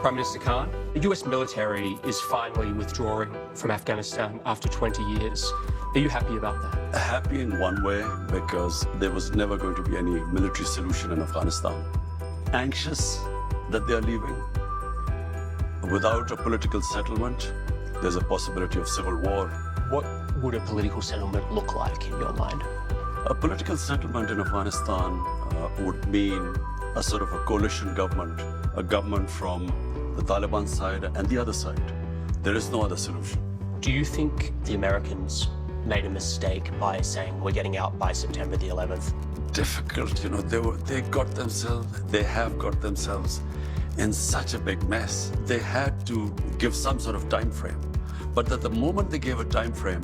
Prime Minister Khan, the US military is finally withdrawing from Afghanistan after 20 years. Are you happy about that? Happy in one way, because there was never going to be any military solution in Afghanistan. Anxious that they are leaving. Without a political settlement, there's a possibility of civil war. What would a political settlement look like in your mind? A political settlement in Afghanistan would mean a sort of a coalition government, a government from the Taliban side and the other side. There is no other solution. Do you think the Americans made a mistake by saying we're getting out by September the 11th? Difficult, they have got themselves in such a big mess. They had to give some sort of time frame. But at the moment they gave a time frame,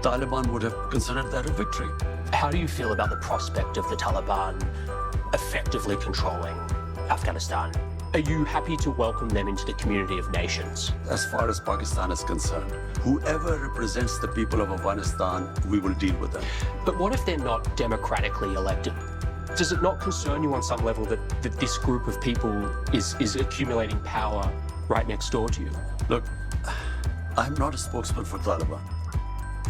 Taliban would have considered that a victory. How do you feel about the prospect of the Taliban effectively controlling Afghanistan? Are you happy to welcome them into the community of nations? As far as Pakistan is concerned, whoever represents the people of Afghanistan, we will deal with them. But what if they're not democratically elected? Does it not concern you on some level that this group of people is accumulating power right next door to you? Look, I'm not a spokesman for Taliban.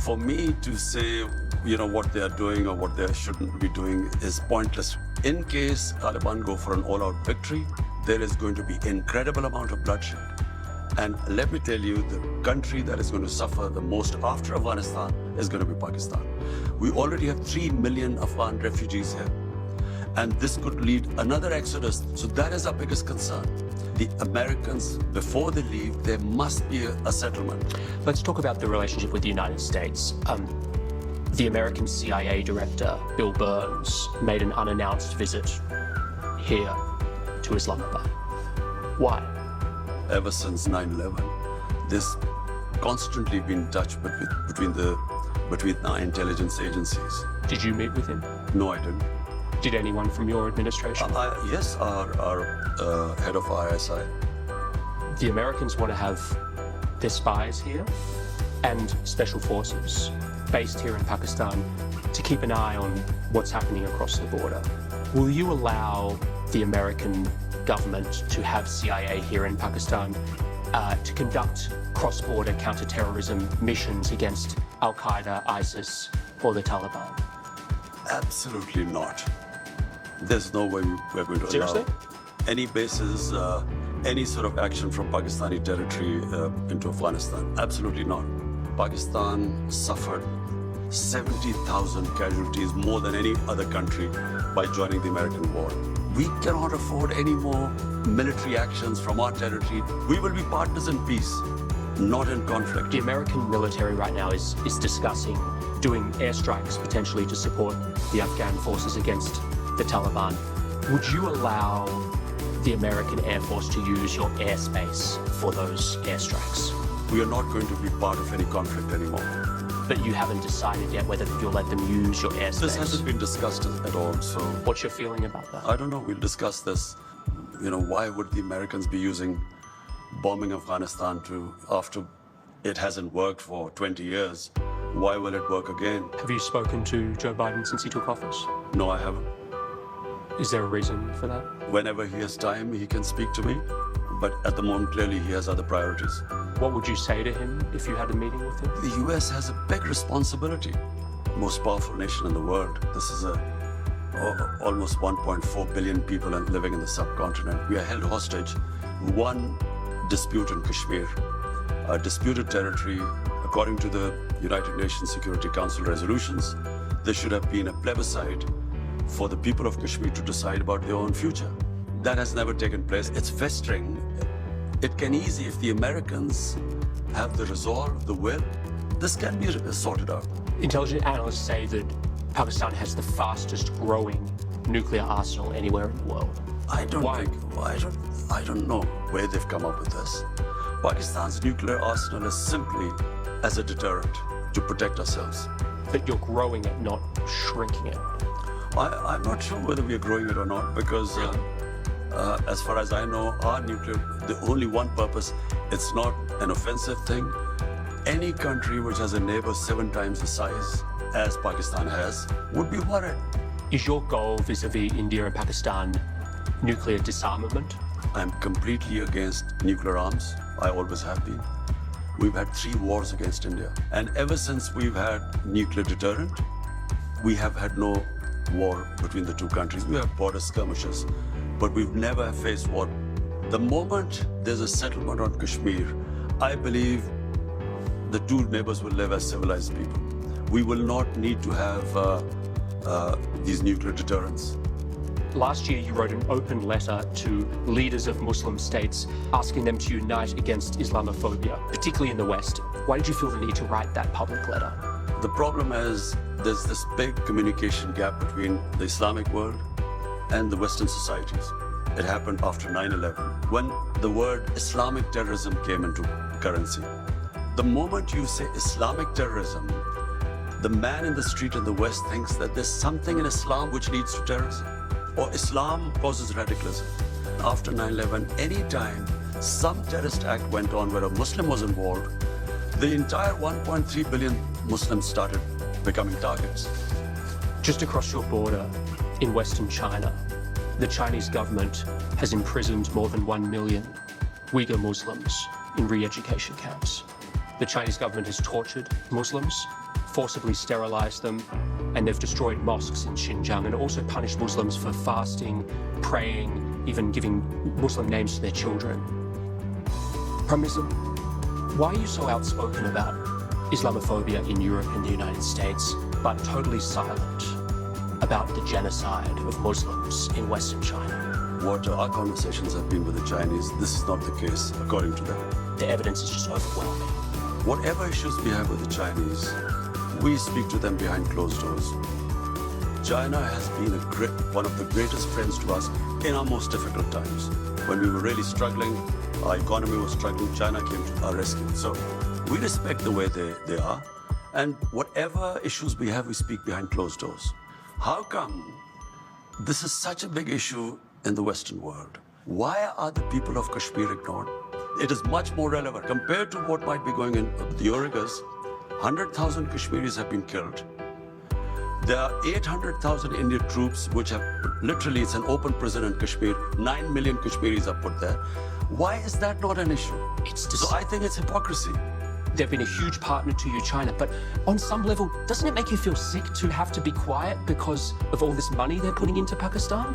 For me to say, what they are doing or what they shouldn't be doing is pointless. In case Taliban go for an all-out victory, there is going to be incredible amount of bloodshed. And let me tell you, the country that is going to suffer the most after Afghanistan is going to be Pakistan. We already have 3 million Afghan refugees here. And this could lead another exodus. So that is our biggest concern. The Americans, before they leave, there must be a settlement. Let's talk about the relationship with the United States. The American CIA director, Bill Burns, made an unannounced visit here to Islamabad. Why? Ever since 9/11, there's constantly been touch between our intelligence agencies. Did you meet with him? No, I didn't. Did anyone from your administration? Yes, our head of ISI. The Americans want to have their spies here and special forces based here in Pakistan to keep an eye on what's happening across the border. Will you allow the American government to have CIA here in Pakistan to conduct cross-border counterterrorism missions against Al-Qaeda, ISIS, or the Taliban? Absolutely not. There's no way we're going to Seriously? allow any bases, any sort of action from Pakistani territory into Afghanistan. Absolutely not. Pakistan suffered 70,000 casualties, more than any other country, by joining the American war. We cannot afford any more military actions from our territory. We will be partners in peace, not in conflict. The American military right now is discussing doing airstrikes potentially to support the Afghan forces against the Taliban. Would you allow the American Air Force to use your airspace for those airstrikes? We are not going to be part of any conflict anymore. But you haven't decided yet whether you'll let them use your airspace. This hasn't been discussed at all, so... What's your feeling about that? I don't know, we'll discuss this. Why would the Americans be using bombing Afghanistan after it hasn't worked for 20 years? Why will it work again? Have you spoken to Joe Biden since he took office? No, I haven't. Is there a reason for that? Whenever he has time, he can speak to me. But at the moment, clearly, he has other priorities. What would you say to him if you had a meeting with him? The US has a big responsibility. Most powerful nation in the world. This is almost 1.4 billion people living in the subcontinent. We are held hostage. One dispute in Kashmir, a disputed territory, according to the United Nations Security Council resolutions, there should have been a plebiscite for the people of Kashmir to decide about their own future. That has never taken place. It's festering. It can easily, if the Americans have the resolve, the will, this can be sorted out. Intelligence analysts say that Pakistan has the fastest growing nuclear arsenal anywhere in the world. I don't know where they've come up with this. Pakistan's nuclear arsenal is simply as a deterrent to protect ourselves. But you're growing it, not shrinking it. I'm not sure whether we are growing it or not, because as far as I know, our nuclear, the only one purpose, it's not an offensive thing. Any country which has a neighbor 7 times the size as Pakistan has would be worried. Is your goal vis-a-vis India and Pakistan nuclear disarmament? I'm completely against nuclear arms. I always have been. We've had 3 wars against India. And ever since we've had nuclear deterrent, we have had no war between the two countries. We have border skirmishes, but we've never faced war. The moment there's a settlement on Kashmir, I believe the two neighbors will live as civilized people. We will not need to have these nuclear deterrents. Last year, you wrote an open letter to leaders of Muslim states asking them to unite against Islamophobia, particularly in the West. Why did you feel the need to write that public letter? The problem is there's this big communication gap between the Islamic world and the Western societies. It happened after 9/11, when the word Islamic terrorism came into currency. The moment you say Islamic terrorism, the man in the street in the West thinks that there's something in Islam which leads to terrorism, or Islam causes radicalism. After 9/11, any time some terrorist act went on where a Muslim was involved, the entire 1.3 billion Muslims started becoming targets. Just across your border in Western China, the Chinese government has imprisoned more than 1 million Uyghur Muslims in re-education camps. The Chinese government has tortured Muslims, forcibly sterilized them, and they've destroyed mosques in Xinjiang and also punished Muslims for fasting, praying, even giving Muslim names to their children. Prime Minister, why are you so outspoken about Islamophobia in Europe and the United States, but totally silent about the genocide of Muslims in Western China? What our conversations have been with the Chinese, this is not the case, according to them. The evidence is just overwhelming. Whatever issues we have with the Chinese, we speak to them behind closed doors. China has been one of the greatest friends to us in our most difficult times. When we were really struggling, our economy was struggling, China came to our rescue. So we respect the way they are, and whatever issues we have, we speak behind closed doors. How come this is such a big issue in the Western world? Why are the people of Kashmir ignored? It is much more relevant compared to what might be going in the Uyghurs. 100,000 Kashmiris have been killed. There are 800,000 Indian troops which have literally, it's an open prison in Kashmir. 9 million Kashmiris are put there. Why is that not an issue? So I think it's hypocrisy. They've been a huge partner to you, China, but on some level, doesn't it make you feel sick to have to be quiet because of all this money they're putting into Pakistan?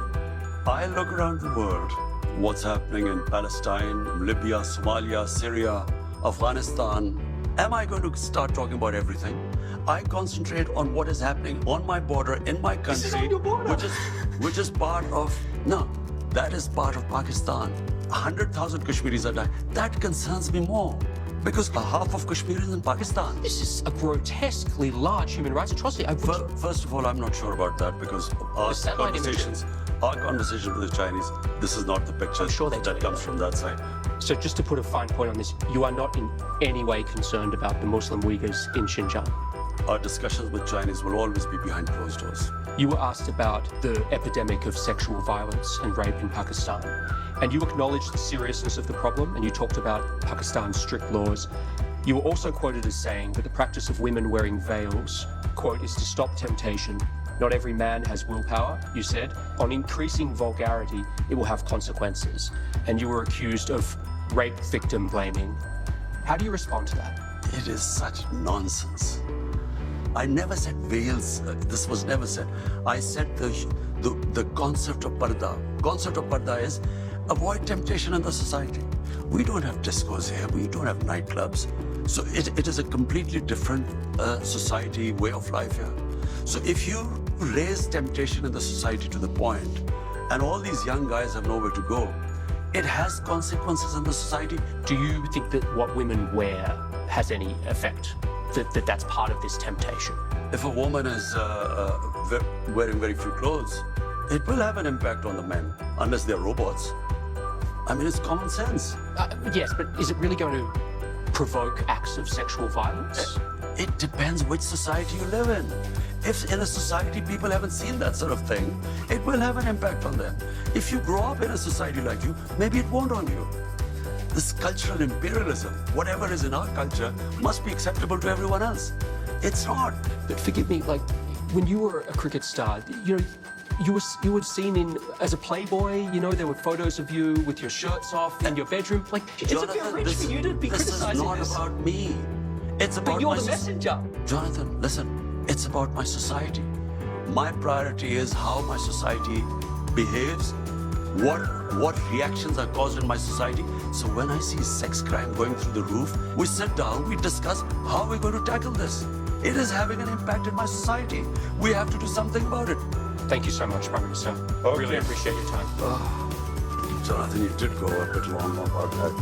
I look around the world, what's happening in Palestine, Libya, Somalia, Syria, Afghanistan. Am I going to start talking about everything? I concentrate on what is happening on my border, in my country, This is on your border. which is part of, no, that is part of Pakistan. 100,000 Kashmiris are dying. That concerns me more, because half of Kashmir is in Pakistan. This is a grotesquely large human rights atrocity. First of all, I'm not sure about that, because our conversation with the Chinese, this is not the picture I'm sure that comes from that side. So just to put a fine point on this, you are not in any way concerned about the Muslim Uyghurs in Xinjiang. Our discussions with Chinese will always be behind closed doors. You were asked about the epidemic of sexual violence and rape in Pakistan, and you acknowledged the seriousness of the problem, and you talked about Pakistan's strict laws. You were also quoted as saying that the practice of women wearing veils, quote, is to stop temptation. Not every man has willpower, you said. On increasing vulgarity, it will have consequences. And you were accused of rape victim blaming. How do you respond to that? It is such nonsense. I never said veils. This was never said. I said the concept of parda. Concept of parda is avoid temptation in the society. We don't have discos here. We don't have nightclubs. So it is a completely different society, way of life here. So if you raise temptation in the society to the point, and all these young guys have nowhere to go, it has consequences in the society. Do you think that what women wear has any effect? That's part of this temptation? If a woman is wearing very few clothes, it will have an impact on the men, unless they're robots. I mean, it's common sense. Yes, but is it really going to provoke acts of sexual violence? It depends which society you live in. If in a society people haven't seen that sort of thing, it will have an impact on them. If you grow up in a society like you, maybe it won't on you. This cultural imperialism, whatever is in our culture, must be acceptable to everyone else. It's not. But forgive me, like, when you were a cricket star, you know, you were seen in as a playboy. You know, there were photos of you with your shirts off in your bedroom. Like, it's a bit rich for you to be criticizing not this. about me. It's about But you're my the messenger. Jonathan, listen. It's about my society. My priority is how my society behaves, what reactions are caused in my society. So when I see sex crime going through the roof, we sit down, we discuss how we're going to tackle this. It is having an impact in my society. We have to do something about it. Thank you so much, Prime Minister. Okay. Really appreciate your time. Jonathan, you did go a bit long about that.